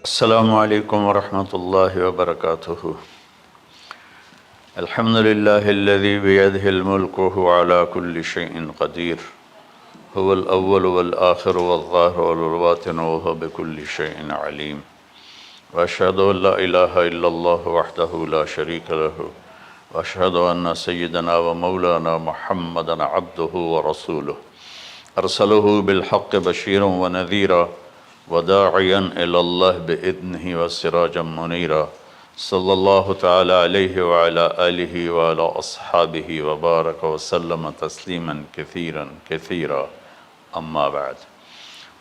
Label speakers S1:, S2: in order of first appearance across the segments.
S1: السلام علیکم ورحمۃ اللہ وبرکاتہ۔ الحمد للہ الذی بیدہ الملک وہو علی کل شیء قدیر، هو الاول والآخر والظاہر والباطن وہو بکل شیء علیم، واشہد ان لا الہ الا اللہ وحدہ لا شریک لہ، واشہد ان سیدنا ومولانا محمدا عبدہ ورسولہ، ارسلہ بالحق بشیرا ونذیرا وداعیا الی اللہ بإذنہ وسراجا منیرا، صلی اللہ تعالی علیہ وعلی آلہ وعلی اصحابہ وبارک وسلم تسلیما کثیرا کثیرا، اما بعد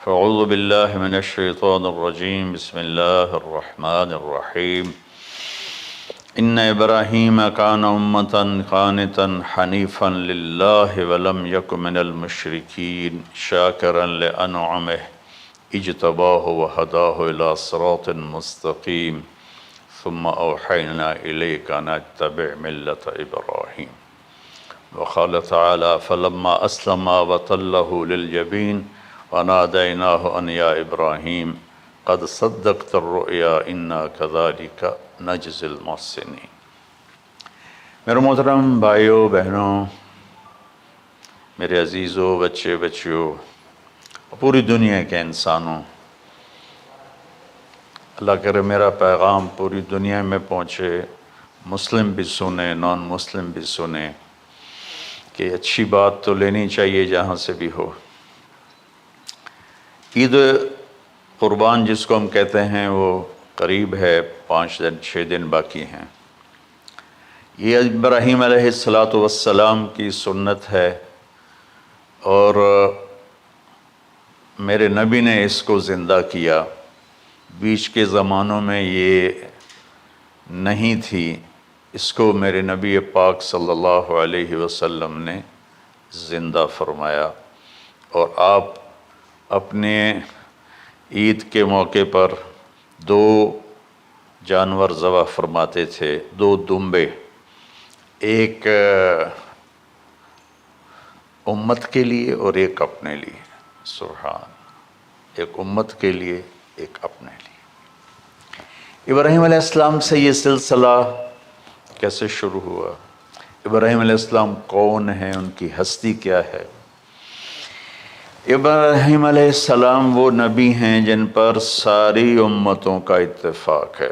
S1: فاعوذ باللہ من الشیطان الرجیم، بسم اللہ الرحمن الرحیم۔ ان ابراہیم کان امۃ قانتا حنیفا للہ ولم یک من المشرکین شاکرا لانعمہ اجتباہ وہداہ الی صراط مستقیم، ثم اوحینا الیک ان اتبع ملۃ ابراہیم۔ وقال تعالی فلما اسلما وتلہ للجبین ونادیناہ ان یا ابراہیم قد صدقت الرؤیا انا کذلک نجزی المحسنین۔ میرے محترم بھائیوں بہنوں، میرے عزیزوں، بچے بچیوں، پوری دنیا کے انسانوں، اللہ کرے میرا پیغام پوری دنیا میں پہنچے، مسلم بھی سنیں، نان مسلم بھی سنیں، کہ اچھی بات تو لینی چاہیے جہاں سے بھی ہو۔ عید قربان جس کو ہم کہتے ہیں وہ قریب ہے، 5 دن 6 دن باقی ہیں۔ یہ ابراہیم علیہ السلام کی سنت ہے، اور میرے نبی نے اس کو زندہ کیا۔ بیچ کے زمانوں میں یہ نہیں تھی، اس کو میرے نبی پاک صلی اللہ علیہ وسلم نے زندہ فرمایا، اور آپ اپنے عید کے موقع پر 2 جانور ذبح فرماتے تھے، 2 دمبے، ایک امت کے لیے اور ایک اپنے لیے۔ سبحان، ایک امت کے لیے ایک اپنے لیے۔ ابراہیم علیہ السلام سے یہ سلسلہ کیسے شروع ہوا؟ ابراہیم علیہ السلام کون ہیں، ان کی ہستی کیا ہے؟ ابراہیم علیہ السلام وہ نبی ہیں جن پر ساری امتوں کا اتفاق ہے۔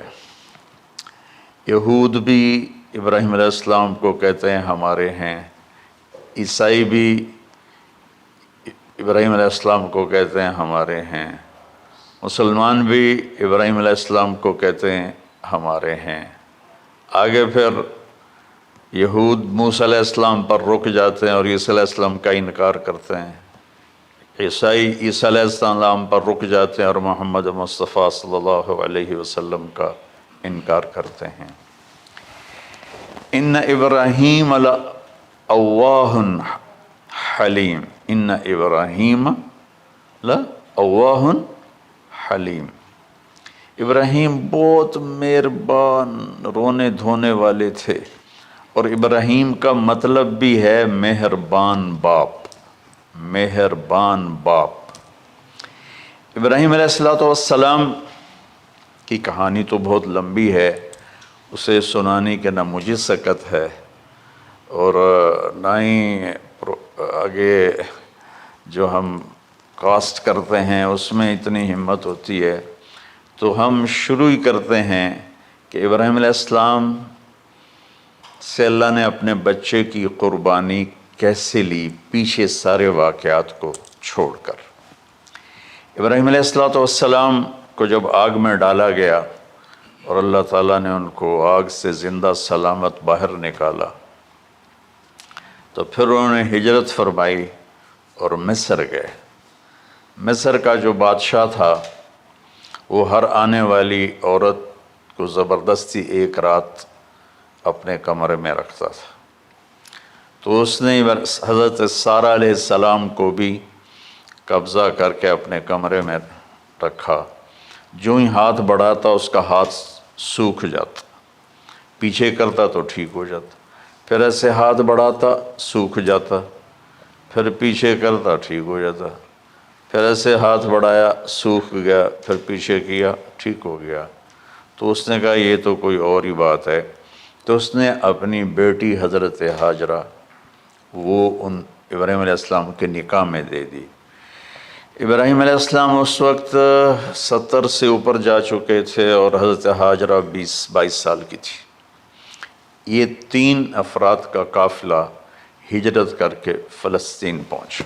S1: یہود بھی ابراہیم علیہ السلام کو کہتے ہیں ہمارے ہیں، عیسائی بھی ابراہیم علیہ السلام کو کہتے ہیں ہمارے ہیں، مسلمان بھی ابراہیم علیہ السلام کو کہتے ہیں ہمارے ہیں۔ آگے پھر یہود موسیٰ علیہ السلام پر رک جاتے ہیں اور عیسیٰ علیہ السلام کا انکار کرتے ہیں، عیسائی عیسیٰ علیہ السلام پر رک جاتے ہیں اور محمد مصطفیٰ صلی اللہ علیہ وسلم کا انکار کرتے ہیں۔ ان ابراہیم لأواہ حلیم، ان ابراہیم لأواہ حلیم، ابراہیم بہت مہربان، رونے دھونے والے تھے، اور ابراہیم کا مطلب بھی ہے مہربان باپ، مہربان باپ۔ ابراہیم علیہ السلام کی کہانی تو بہت لمبی ہے، اسے سنانے کے نہ مجھے سکت ہے، اور نہ ہی آگے جو ہم کاسٹ کرتے ہیں اس میں اتنی ہمت ہوتی ہے، تو ہم شروع ہی کرتے ہیں کہ ابراہیم علیہ السلام سے اللہ نے اپنے بچے کی قربانی کیسے لی، پیچھے سارے واقعات کو چھوڑ کر۔ ابراہیم علیہ السلام کو جب آگ میں ڈالا گیا اور اللہ تعالیٰ نے ان کو آگ سے زندہ سلامت باہر نکالا، تو پھر انہوں نے ہجرت فرمائی اور مصر گئے۔ مصر کا جو بادشاہ تھا وہ ہر آنے والی عورت کو زبردستی 1 رات اپنے کمرے میں رکھتا تھا، تو اس نے حضرت سارہ علیہ السلام کو بھی قبضہ کر کے اپنے کمرے میں رکھا۔ جو ہی ہاتھ بڑھاتا اس کا ہاتھ سوکھ جاتا، پیچھے کرتا تو ٹھیک ہو جاتا، پھر ایسے ہاتھ بڑھاتا سوکھ جاتا، پھر پیچھے کرتا ٹھیک ہو جاتا، پھر ایسے ہاتھ بڑھایا سوکھ گیا، پھر پیچھے کیا ٹھیک ہو گیا۔ تو اس نے کہا یہ تو کوئی اور ہی بات ہے، تو اس نے اپنی بیٹی حضرت ہاجرہ وہ ان ابراہیم علیہ السلام کے نکاح میں دے دی۔ ابراہیم علیہ السلام اس وقت 70 سے اوپر جا چکے تھے اور حضرت ہاجرہ 22 سال کی تھی۔ یہ 3 افراد کا قافلہ ہجرت کر کے فلسطین پہنچا،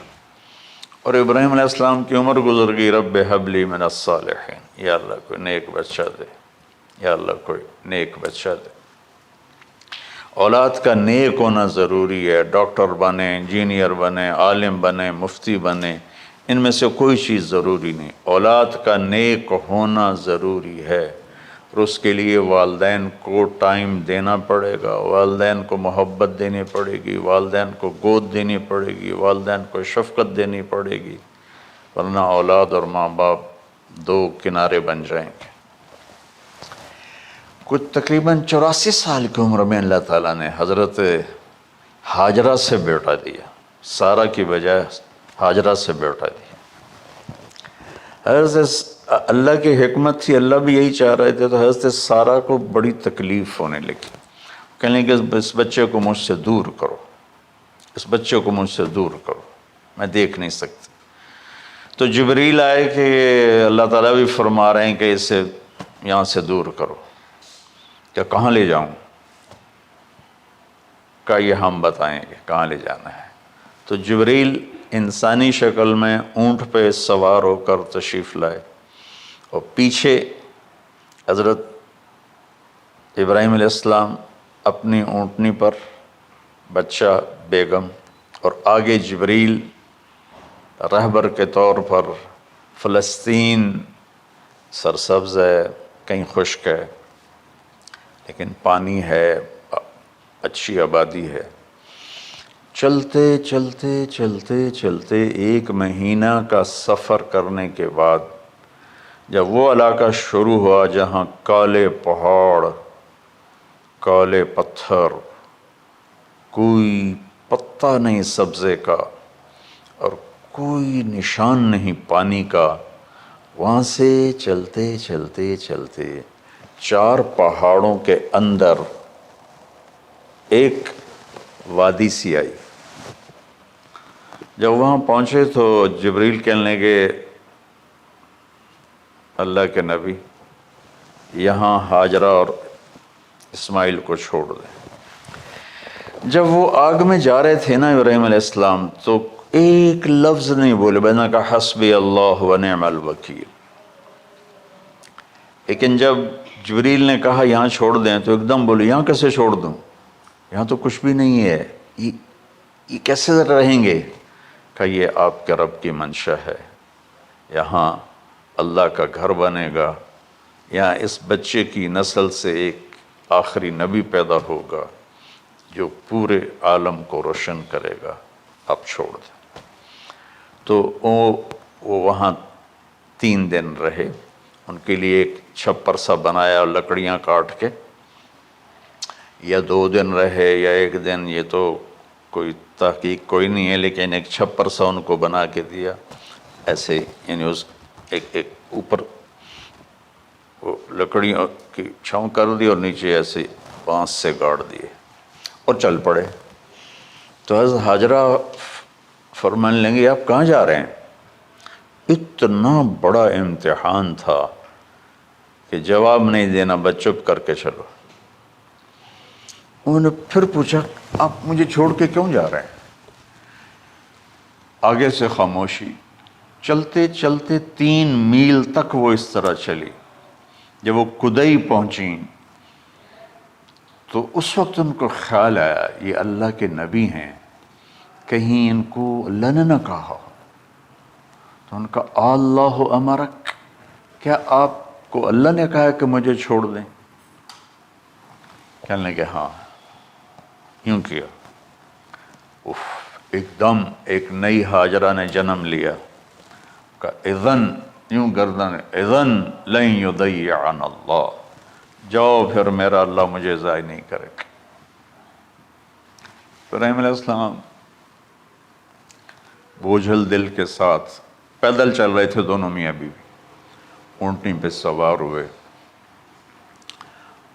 S1: اور ابراہیم علیہ السلام کی عمر گزر گئی۔ رب ہب لی من الصالحین، یا اللہ کوئی نیک بچہ دے، یا اللہ کوئی نیک بچہ دے۔ اولاد کا نیک ہونا ضروری ہے، ڈاکٹر بنے، انجینئر بنے، عالم بنے، مفتی بنے، ان میں سے کوئی چیز ضروری نہیں، اولاد کا نیک ہونا ضروری ہے، اور اس کے لیے والدین کو ٹائم دینا پڑے گا، والدین کو محبت دینی پڑے گی، والدین کو گود دینی پڑے گی، والدین کو شفقت دینی پڑے گی، ورنہ اولاد اور ماں باپ 2 کنارے بن جائیں گے۔ کچھ تقریباً 84 سال کی عمر میں اللہ تعالیٰ نے حضرت ہاجرہ سے بیٹا دیا، سارہ کی بجائے ہاجرہ سے بیٹا دیا۔ حضرت اللہ کی حکمت تھی، اللہ بھی یہی چاہ رہے تھے، تو حضرت سارہ کو بڑی تکلیف ہونے لگی، کہنے کہ اس بچے کو مجھ سے دور کرو، اس بچے کو مجھ سے دور کرو، میں دیکھ نہیں سکتی۔ تو جبریل آئے کہ اللہ تعالیٰ بھی فرما رہے ہیں کہ اسے یہاں سے دور کرو، کہ کہاں لے جاؤں؟ کہ یہ ہم بتائیں گے کہاں لے جانا ہے۔ تو جبریل انسانی شکل میں اونٹ پہ سوار ہو کر تشریف لائے، اور پیچھے حضرت ابراہیم علیہ السلام اپنی اونٹنی پر، بچہ بیگم، اور آگے جبریل رہبر کے طور پر۔ فلسطین سرسبز ہے، کہیں خشک ہے، لیکن پانی ہے، اچھی آبادی ہے۔ چلتے چلتے چلتے چلتے 1 مہینہ کا سفر کرنے کے بعد جب وہ علاقہ شروع ہوا جہاں کالے پہاڑ، کالے پتھر، کوئی پتا نہیں سبزے کا اور کوئی نشان نہیں پانی کا، وہاں سے چلتے چلتے چلتے 4 پہاڑوں کے اندر ایک وادی سی آئی۔ جب وہاں پہنچے تو جبریل کہنے لگے اللہ کے نبی یہاں ہاجرہ اور اسماعیل کو چھوڑ دیں۔ جب وہ آگ میں جا رہے تھے نا ابراہیم علیہ السلام، تو ایک لفظ نہیں بولے، بس نے کہا حسبی اللہ و نعم الوکیل۔ لیکن جب جبریل نے کہا یہاں چھوڑ دیں تو ایک دم بولے یہاں کیسے چھوڑ دوں، یہاں تو کچھ بھی نہیں ہے، یہ کیسے رہیں گے؟ کہ یہ آپ کے رب کی منشا ہے، یہاں اللہ کا گھر بنے گا، یہاں اس بچے کی نسل سے ایک آخری نبی پیدا ہوگا جو پورے عالم کو روشن کرے گا، آپ چھوڑ دیں۔ تو وہ وہاں 3 دن رہے، ان کے لیے ایک چھپر سا بنایا لکڑیاں کاٹ کے، یا 2 دن رہے یا 1 دن، یہ تو کوئی تحقیق کوئی نہیں ہے، لیکن ایک چھپر سا ان کو بنا کے دیا ایسے، یعنی اس ایک اوپر وہ لکڑیوں کی چھاؤں کر دی اور نیچے ایسے بانس سے گاڑ دیے اور چل پڑے۔ تو حضرت ہاجرہ فرمانے لگے آپ کہاں جا رہے ہیں؟ اتنا بڑا امتحان تھا کہ جواب نہیں دینا، بس چپ کر کے چلو۔ انہوں نے پھر پوچھا آپ مجھے چھوڑ کے کیوں جا رہے ہیں؟ آگے سے خاموشی۔ چلتے چلتے 3 میل تک وہ اس طرح چلی۔ جب وہ کدئی پہنچیں تو اس وقت ان کو خیال آیا یہ اللہ کے نبی ہیں، کہیں ان کو اللہ نے نہ کہا۔ تو ان کا اللہ امرک، کیا آپ کو اللہ نے کہا کہ مجھے چھوڑ دیں؟ کہنے لگے ہاں، یوں کیا۔ ایک دم ایک نئی ہاجرہ نے جنم لیا، کہ اذن، یوں گردن، اذن لن یضیعنا اللہ، جاؤ پھر میرا اللہ مجھے ضائع نہیں کرے گا۔ ابراہیم علیہ السلام بوجھل دل کے ساتھ پیدل چل رہے تھے، دونوں میاں بیوی اونٹنی پہ سوار ہوئے،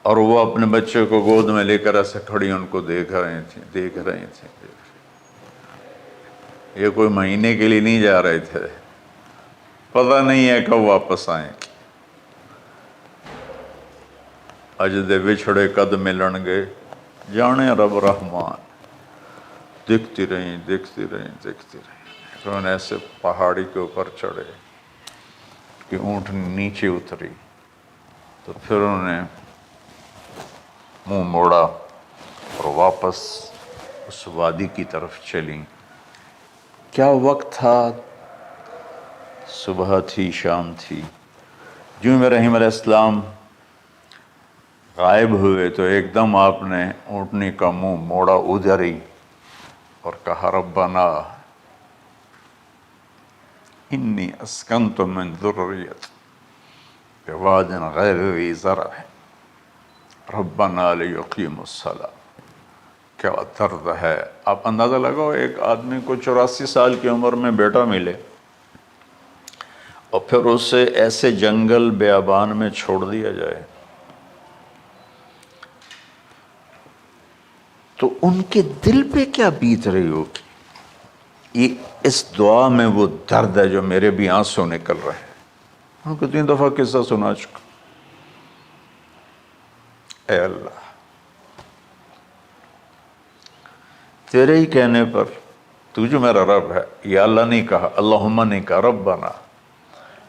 S1: اور وہ اپنے بچے کو گود میں لے کر ایسے کھڑی ان کو دیکھ رہے تھے۔ یہ کوئی مہینے کے لیے نہیں جا رہے تھے، پتہ نہیں ہے کب واپس آئیں۔ اج دے وچھڑے قد ملن گے، جانے رب رحمان۔ دیکھتی رہیں۔ پھر انہیں ایسے پہاڑی کے اوپر چڑھے کہ اونٹ نیچے اتری، تو پھر انہوں نے منہ موڑا اور واپس اس وادی کی طرف چلیں۔ کیا وقت تھا، صبح تھی، شام تھی۔ جو ابراہیم علیہ السلام غائب ہوئے تو ایک دم آپ نے اونٹنی کا منہ موڑا ادھر ہی اور کہا ربنا انی اسکنت من ذریت بواد غیر ذی زرع ربنا لیقیموا الصلاۃ۔ کیا درد ہے! آپ اندازہ لگاؤ، ایک آدمی کو 84 سال کی عمر میں بیٹا ملے اور پھر اسے ایسے جنگل بیابان میں چھوڑ دیا جائے، تو ان کے دل پہ کیا بیت رہی ہوگی۔ یہ اس دعا میں وہ درد ہے جو میرے بھی آنسو نکل رہے ہیں۔ ان کو 3 دفعہ قصہ سنا چکا۔ اے اللہ، تیرے ہی کہنے پر، تو جو میرا رب ہے، یا اللہ نہیں کہا، اللہم نہیں کہا، ربنا،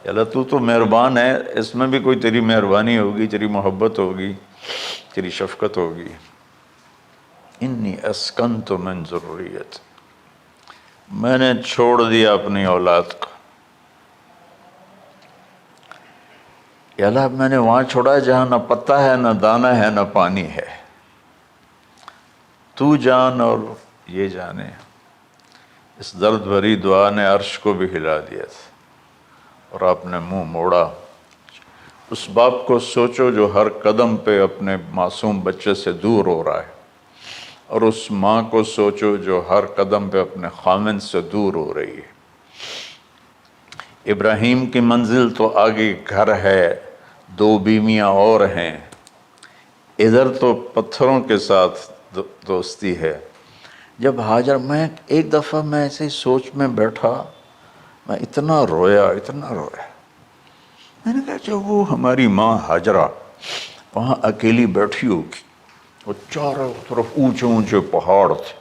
S1: یا اللہ تو تو مہربان ہے، اس میں بھی کوئی تیری مہربانی ہوگی، تیری محبت ہوگی، تیری شفقت ہوگی۔ انی اسکنت من ذریت، میں نے چھوڑ دیا اپنی اولاد کو، یا اللہ میں نے وہاں چھوڑا جہاں نہ پتہ ہے، نہ دانہ ہے، نہ پانی ہے، تو جان اور یہ جانے۔ اس درد بھری دعا نے عرش کو بھی ہلا دیا تھا، اور آپ نے منہ موڑا۔ اس باپ کو سوچو جو ہر قدم پہ اپنے معصوم بچے سے دور ہو رہا ہے، اور اس ماں کو سوچو جو ہر قدم پہ اپنے خامن سے دور ہو رہی ہے۔ ابراہیم کی منزل تو آگے گھر ہے، 2 بیویاں اور ہیں، ادھر تو پتھروں کے ساتھ دوستی ہے۔ جب ہاجر، میں ایک دفعہ میں ایسے سوچ میں بیٹھا، میں اتنا رویا۔ میں نے کہا جب وہ ہماری ماں ہاجرہ وہاں اکیلی بیٹھی ہوگی، وہ چاروں طرف اونچے اونچے پہاڑ تھے،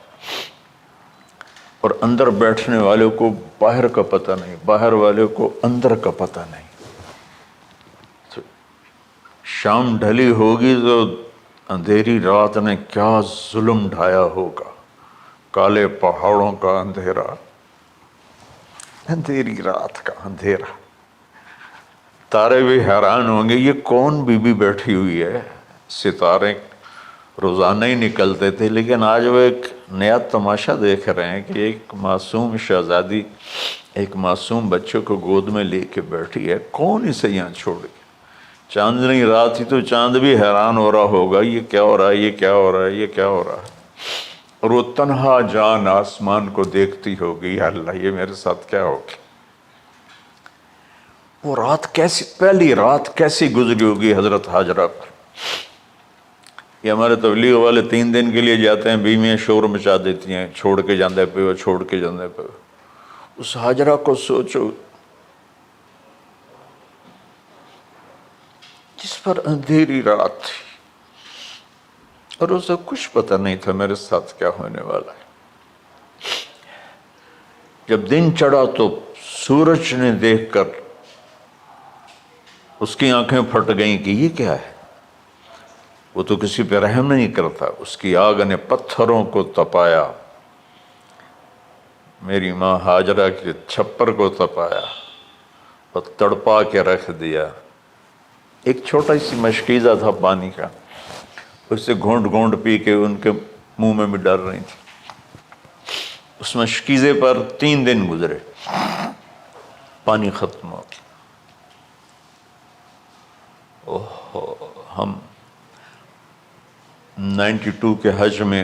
S1: اور اندر بیٹھنے والے کو باہر کا پتہ نہیں، باہر والے کو اندر کا پتہ نہیں۔ تو شام ڈھلی ہوگی تو اندھیری رات نے کیا ظلم ڈھایا ہوگا، کالے پہاڑوں کا اندھیرا، اندھیری رات کا اندھیرا۔ تارے بھی حیران ہوں گے، یہ کون بی بی بیٹھی ہوئی ہے۔ ستارے روزانہ ہی نکلتے تھے، لیکن آج وہ ایک نیا تماشا دیکھ رہے ہیں کہ ایک معصوم شہزادی ایک معصوم بچے کو گود میں لے کے بیٹھی ہے، کون اسے یہاں چھوڑے۔ چاندنی رات ہی تو چاند بھی حیران ہو رہا ہوگا، یہ کیا ہو رہا ہے، یہ کیا ہو رہا ہے، یہ کیا ہو رہا ہے۔ اور وہ تنہا جان آسمان کو دیکھتی ہوگی، یا اللہ یہ میرے ساتھ کیا ہوگی۔ وہ رات کیسی، پہلی رات کیسی گزری ہوگی حضرت ہاجرہ پر۔ یہ ہمارے تبلیغ والے 3 دن کے لیے جاتے ہیں، بیویاں شور مچا دیتی ہیں، چھوڑ کے جاندے پہ وہ، چھوڑ کے جاندے پہ۔ اس ہاجرہ کو سوچو جس پر اندھیری رات تھی، اور اسے کچھ پتہ نہیں تھا میرے ساتھ کیا ہونے والا ہے۔ جب دن چڑھا تو سورج نے دیکھ کر اس کی آنکھیں پھٹ گئیں کہ یہ کیا ہے۔ وہ تو کسی پہ رحم نہیں کرتا، اس کی آگ نے پتھروں کو تپایا، میری ماں ہاجرہ کے چھپر کو تپایا اور تڑپا کے رکھ دیا۔ ایک چھوٹا سی مشکیزہ تھا پانی کا، اس سے گھونٹ گھونٹ پی کے ان کے منہ میں بھی ڈال رہی تھی۔ اس مشکیزے پر 3 دن گزرے، پانی ختم ہو گیا۔ ہم 92 کے حج میں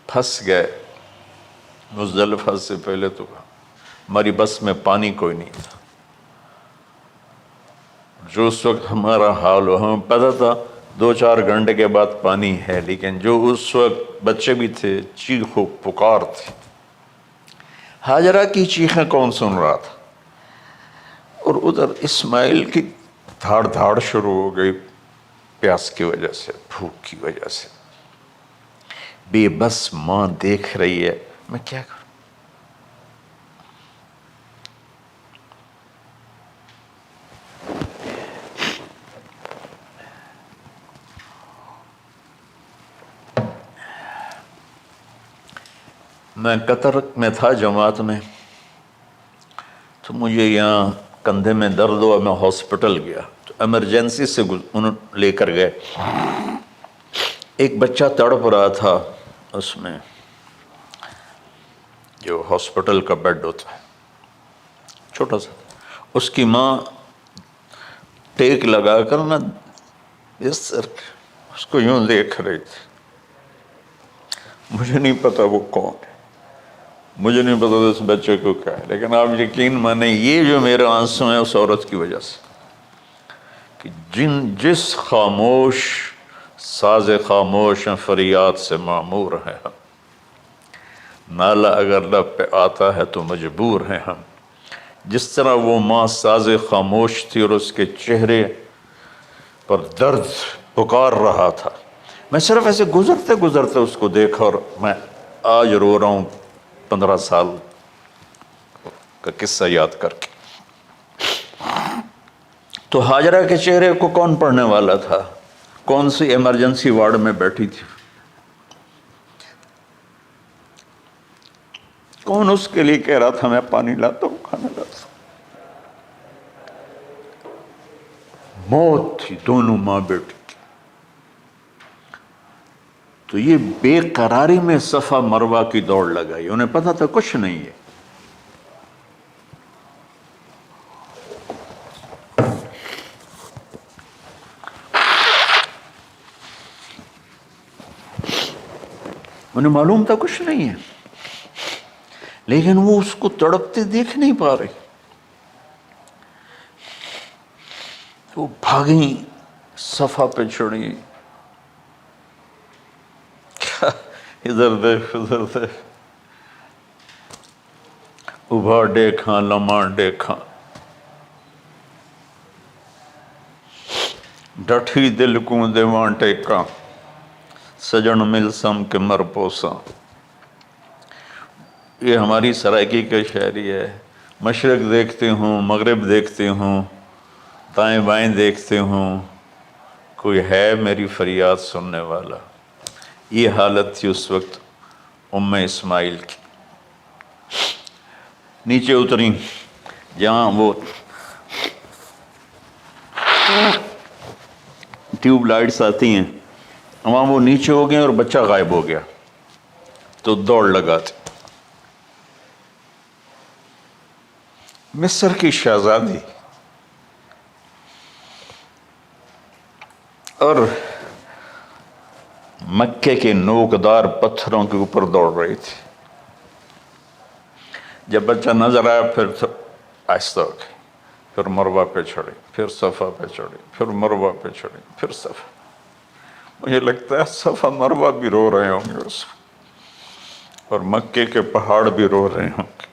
S1: پھنس گئے مزدلفہ سے پہلے تو ہماری بس میں پانی کوئی نہیں تھا. جو اس وقت ہمارا حال ہو، ہمیں پتہ تھا 2-4 گھنٹے کے بعد پانی ہے، لیکن جو اس وقت بچے بھی تھے، چیخ و پکار تھی. ہاجرہ کی چیخیں کون سن رہا تھا؟ اور ادھر اسماعیل کی دھاڑ دھاڑ شروع ہو گئی، پیاس کی وجہ سے، بھوک کی وجہ سے. بے بس ماں دیکھ رہی ہے، میں کیا کروں؟ میں قطر میں تھا جماعت میں، تو مجھے یہاں کندھے میں درد ہوا، میں ہاسپٹل گیا تو ایمرجنسی سے انہوں لے کر گئے. ایک بچہ تڑپ رہا تھا اس میں، جو ہاسپٹل کا بیڈ ہوتا ہے چھوٹا سا. اس کی ماں ٹیک لگا کر نا اس کو یوں دیکھ رہی تھی. مجھے نہیں پتا وہ کون ہے، مجھے نہیں پتا اس بچے کو کیا ہے، لیکن آپ یقین مانیں یہ جو میرے آنسو ہیں اس عورت کی وجہ سے، کہ جس خاموش ساز خاموش فریاد سے معمور ہیں ہم. نالہ اگر لب پہ آتا ہے تو مجبور ہیں ہم. جس طرح وہ ماں ساز خاموش تھی اور اس کے چہرے پر درد پکار رہا تھا، میں صرف ایسے گزرتے گزرتے اس کو دیکھا اور میں آج رو رہا ہوں 15 سال کا قصہ یاد کر کے. تو ہاجرہ کے چہرے کو کون پڑھنے والا تھا؟ کون سی ایمرجنسی وارڈ میں بیٹھی تھی؟ کون اس کے لیے کہہ رہا تھا میں پانی لاتا ہوں، کھانا لاتا ہوں؟ موت تھی دونوں ماں بیٹی کی. تو یہ بے قراری میں صفا مروہ کی دوڑ لگائی. انہیں پتا تھا کچھ نہیں ہے. انہیں معلوم تھا کچھ نہیں ہے، لیکن وہ اس کو تڑپتے دیکھ نہیں پا رہے. وہ بھاگیں، صفا پہ چڑھی، ادھر دیکھ ادھر دیکھ، ابھا دیکھاں لمحہ دیکھاں، ڈٹھی دل کو دیواں ٹیکاں، سجن مل سم کے مر پوساں. یہ ہماری سرائکی کا شاعری ہے. مشرق دیکھتے ہوں، مغرب دیکھتے ہوں، دائیں بائیں دیکھتے ہوں، کوئی ہے میری فریاد سننے والا. یہ حالت تھی اس وقت ام اسماعیل کی. نیچے اتری جہاں وہ ٹیوب لائٹس آتی ہیں، وہاں وہ نیچے ہو گئے اور بچہ غائب ہو گیا. تو دوڑ لگاتے. مصر کی شہزادی اور مکے کے نوکدار پتھروں کے اوپر دوڑ رہی تھی. جب بچہ نظر آیا پھر آہستہ ہو گئی، پھر مروہ پہ چڑھی، پھر صفا پہ چڑھی، پھر مروہ پہ چڑھی، پھر صفا. مجھے لگتا ہے صفا مروہ بھی رو رہے ہوں گے اس وقت، اور مکے کے پہاڑ بھی رو رہے ہوں گے.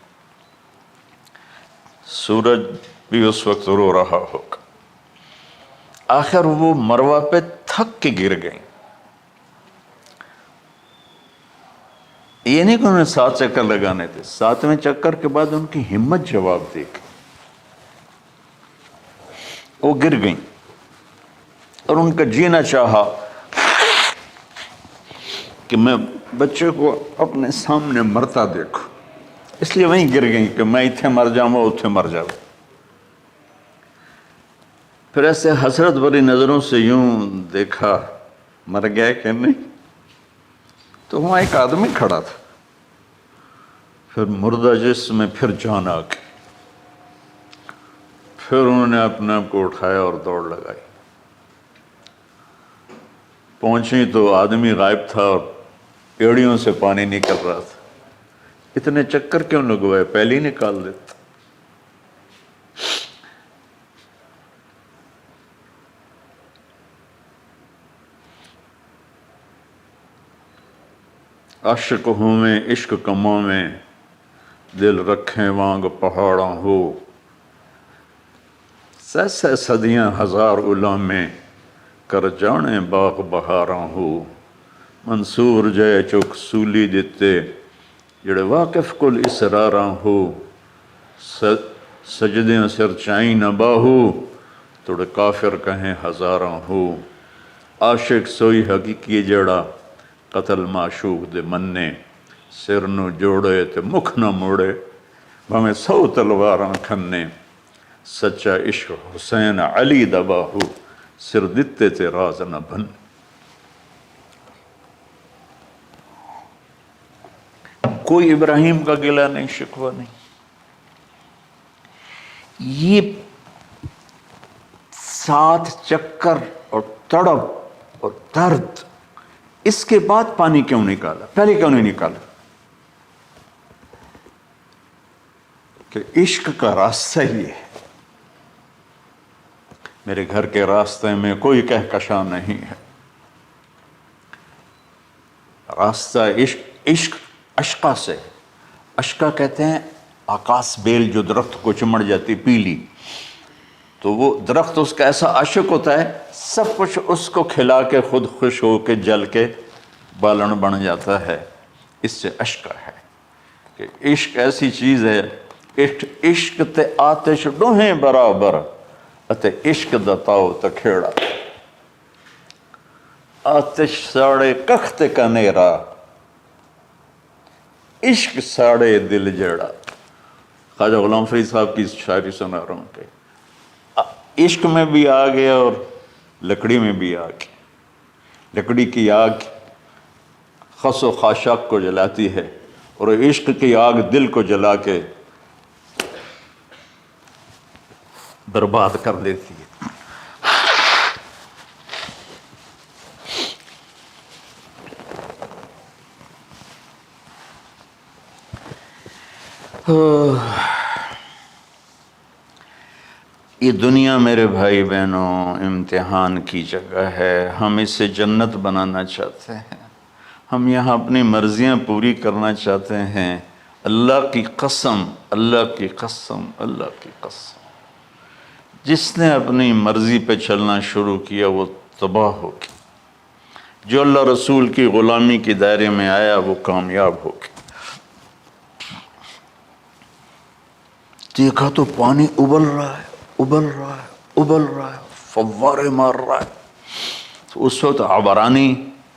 S1: سورج بھی اس وقت رو رہا ہوگا. آخر وہ مروہ پہ تھک کے گر گئیں. یہ نہیں کہ انہیں 7 چکر لگانے تھے، 7ویں چکر کے بعد ان کی ہمت جواب دے گئی. وہ گر گئیں اور ان کا جینا چاہا کہ میں بچے کو اپنے سامنے مرتا دیکھوں، اس لیے وہیں گر گئیں کہ میں اتھے مر جاؤں اتھے مر جاؤں. پھر ایسے حسرت بھری نظروں سے یوں دیکھا، مر گیا کہ نہیں. تو وہاں ایک آدمی کھڑا تھا. پھر مردہ جسم میں پھر جان آ گئی. پھر انہوں نے اپنے آپ کو اٹھایا اور دوڑ لگائی. پہنچی تو آدمی غائب تھا اور پیڑیوں سے پانی نکل رہا تھا. اتنے چکر کیوں لگوائے؟ پہلے ہی نکال دیتا۔ عاشق ہوں میں عشق کماں میں، دل رکھیں وانگ پہاڑاں ہو، سہ صدیاں ہزار غلامیں کر جانے باغ بہاراں ہو، منصور جے چک سولی دتے جڑے واقف کل اسراراں ہو، سجدیں سر چائیں نہ باہو توڑے کافر کہیں ہزاراں ہو، عاشق سوئی حقیقی جڑا قتل معشوق دے مننے، سر نو جوڑے تے مکھ نہ موڑے بھامیں 100 تلواراں کھنے، سچا عشق حسین علی دا باہو سر دتے تے راز نہ بن۔ کوئی ابراہیم کا گلہ نہیں، شکوہ نہیں۔ یہ 7 چکر اور تڑپ اور درد، اس کے بعد پانی کیوں نکالا؟ پہلے کیوں نہیں نکالا؟ کہ عشق کا راستہ ہی ہے۔ میرے گھر کے راستے میں کوئی کہکشاں نہیں ہے، راستہ عشق اشقا سے۔ اشقا کہتے ہیں آکاس بیل جو درخت کو چمڑ جاتی پیلی، تو وہ درخت اس کا ایسا عاشق ہوتا ہے، سب کچھ اس کو کھلا کے خود خوش ہو کے جل کے بالن بن جاتا ہے۔ اس سے اشقا ہے کہ عشق ایسی چیز ہے، عشق تے آتش ڈوہیں برابر اتے عشق دا تاؤ تے کھیڑا، آتش ساڑے کخ تے کنیرا، عشق ساڑے دل جڑا۔ خواجہ غلام فرید صاحب کی شاعری سنا رہا ہوں کہ عشق میں بھی آگ ہے اور لکڑی میں بھی آگ ہے۔ لکڑی کی آگ خس و خاشاک کو جلاتی ہے اور عشق کی آگ دل کو جلا کے برباد کر دیتی ہے۔ یہ دنیا میرے بھائی بہنوں امتحان کی جگہ ہے، ہم اسے جنت بنانا چاہتے ہیں، ہم یہاں اپنی مرضیاں پوری کرنا چاہتے ہیں۔ اللہ کی قسم، اللہ کی قسم، اللہ کی قسم، جس نے اپنی مرضی پہ چلنا شروع کیا وہ تباہ ہو گیا، جو اللہ رسول کی غلامی کے دائرے میں آیا وہ کامیاب ہو گیا۔ دیکھا تو پانی ابل رہا ہے، ابل رہا ہے، ابل رہا ہے، فوارے مار رہا ہے۔ تو اس وقت عبرانی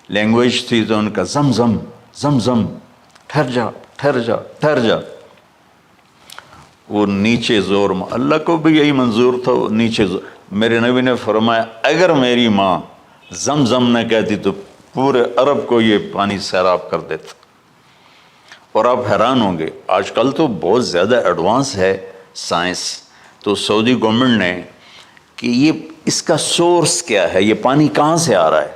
S1: لینگویج تھی تو ان کا زمزم زمزم، ٹھہر جا ٹھہر جا ٹھہر جا۔ وہ نیچے زور، اللہ کو بھی یہی منظور تھا، وہ نیچے زور۔ میرے نبی نے فرمایا اگر میری ماں زمزم نہ کہتی تو پورے عرب کو یہ پانی سیراب کر دیتا۔ اور آپ حیران ہوں گے، آج کل تو بہت زیادہ ایڈوانس ہے سائنس، تو سعودی گورنمنٹ نے کہ یہ اس کا سورس کیا ہے، یہ پانی کہاں سے آ رہا ہے،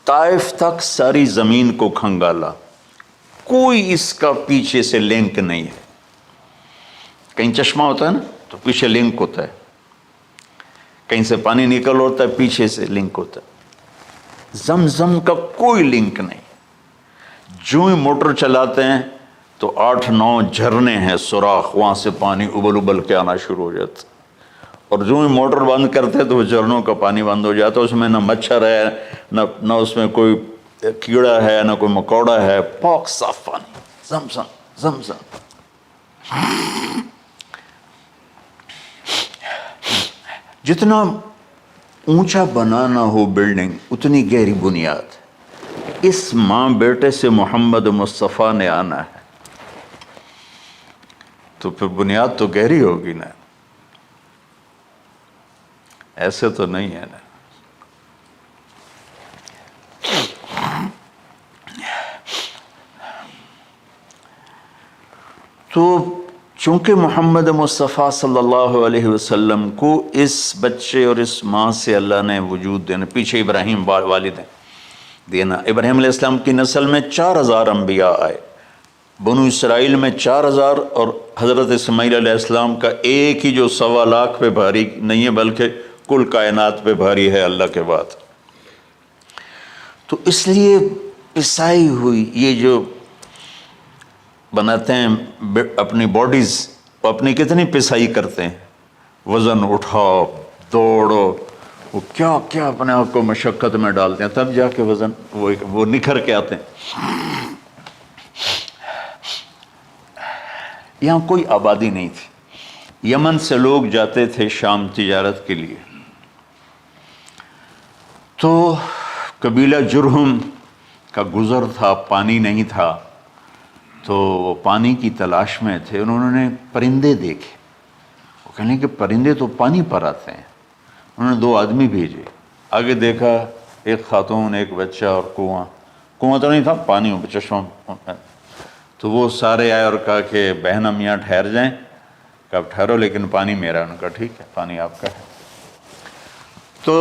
S1: طائف تک ساری زمین کو کھنگالا، کوئی اس کا پیچھے سے لنک نہیں ہے۔ کہیں چشمہ ہوتا ہے نا تو پیچھے لنک ہوتا ہے، کہیں سے پانی نکل ہوتا ہے پیچھے سے لنک ہوتا ہے۔ زمزم کا کوئی لنک نہیں۔ جو ہی موٹر چلاتے ہیں تو 8-9 جھرنے ہیں سوراخ، وہاں سے پانی ابل ابل کے آنا شروع ہو جاتا، اور جو ہی موٹر بند کرتے تو وہ جھرنوں کا پانی بند ہو جاتا۔ اس میں نہ مچھر ہے، نہ اس میں کوئی کیڑا ہے، نہ کوئی مکوڑا ہے، پاک صاف پانی، زمزم زمزم۔ جتنا اونچا بنانا ہو بلڈنگ اتنی گہری بنیاد۔ اس ماں بیٹے سے محمد مصطفیٰ نے آنا ہے تو پھر بنیاد تو گہری ہوگی نا، ایسے تو نہیں ہے نا۔ تو چونکہ محمد مصطفیٰ صلی اللہ علیہ وسلم کو اس بچے اور اس ماں سے اللہ نے وجود دینا، پیچھے ابراہیم والد ہیں دینا، ابراہیم علیہ السلام کی نسل میں 4000 انبیاء آئے، بنو اسرائیل میں 4000 اور حضرت اسماعیل علیہ السلام کا ایک ہی جو 1.25 لاکھ پہ بھاری نہیں ہے بلکہ کل کائنات پہ بھاری ہے اللہ کے بعد۔ تو اس لیے پسائی ہوئی یہ جو بناتے ہیں اپنی باڈیز، وہ اپنی کتنی پسائی کرتے ہیں، وزن اٹھاؤ، دوڑو، وہ کیا کیا اپنے آپ کو مشقت میں ڈالتے ہیں، تب جا کے وزن وہ نکھر کے آتے ہیں۔ یہاں کوئی آبادی نہیں تھی، یمن سے لوگ جاتے تھے شام تجارت کے لیے، تو قبیلہ جرہم کا گزر تھا، پانی نہیں تھا، تو وہ پانی کی تلاش میں تھے، انہوں نے پرندے دیکھے، وہ کہنے کہ پرندے تو پانی پر آتے ہیں، انہوں نے 2 آدمی بھیجے، آگے دیکھا ایک خاتون، ایک بچہ اور کنواں تو نہیں تھا، پانی چشمہ، تو وہ سارے آئے اور کہا کہ بہن ہم یہاں ٹھہر جائیں، کہ اب ٹھہرو لیکن پانی میرا، ان کا ٹھیک ہے پانی آپ کا ہے۔ تو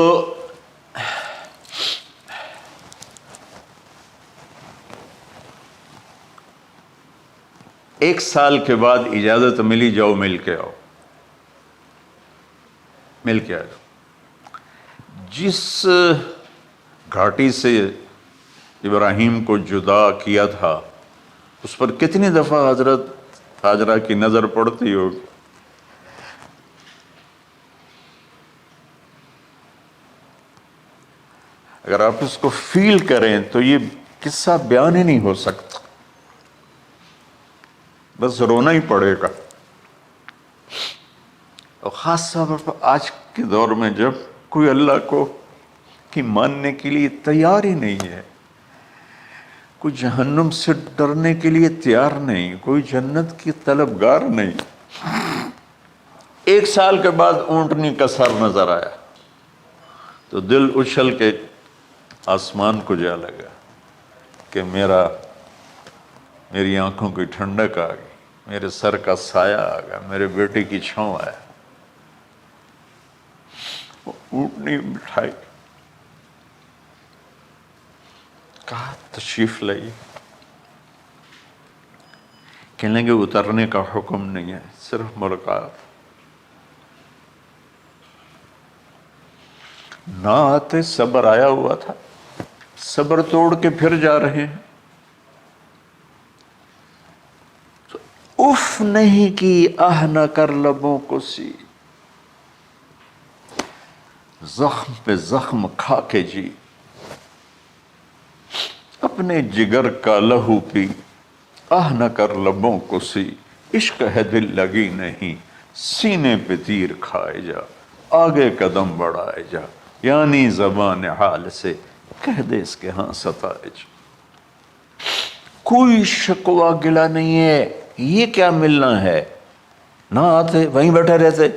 S1: ایک سال کے بعد اجازت ملی، جاؤ مل کے آؤ، مل کے آؤ۔ جس گھاٹی سے ابراہیم کو جدا کیا تھا اس پر کتنی دفعہ حضرت ہاجرہ کی نظر پڑتی ہوگی، اگر آپ اس کو فیل کریں تو یہ قصہ بیان ہی نہیں ہو سکتا، بس رونا ہی پڑے گا۔ اور خاص طور پر آج کے دور میں جب کوئی اللہ کو کی ماننے کے لیے تیار ہی نہیں ہے، کوئی جہنم سے ڈرنے کے لیے تیار نہیں، کوئی جنت کی طلبگار نہیں۔ 1 سال کے بعد اونٹنی کا سر نظر آیا تو دل اچھل کے آسمان کو جا لگا کہ میری آنکھوں کی ٹھنڈک آ گئی، میرے سر کا سایہ آ گیا، میرے بیٹے کی چھاؤں آیا۔ وہ اونٹنی بٹھائی، کہا تشریف لائیے، کہنے لگے اترنے کا حکم نہیں ہے، صرف ملاقات۔ نہ آتے صبر آیا ہوا تھا، صبر توڑ کے پھر جا رہے ہیں، تو اف نہیں کی، آہ نہ کر لبوں کو سی، زخم پہ زخم کھا کے جی، اپنے جگر کا لہو پی، آہ نہ کر لبوں کو سی، عشق ہے دل لگی نہیں، سینے پہ تیر کھائے جا، آگے قدم بڑھائے جا، یعنی زبان حال سے کہہ دے اس کے ہاں ستائے جا۔ کوئی شکوہ گلا نہیں ہے، یہ کیا ملنا ہے، نہ آتے وہیں بیٹھے رہتے۔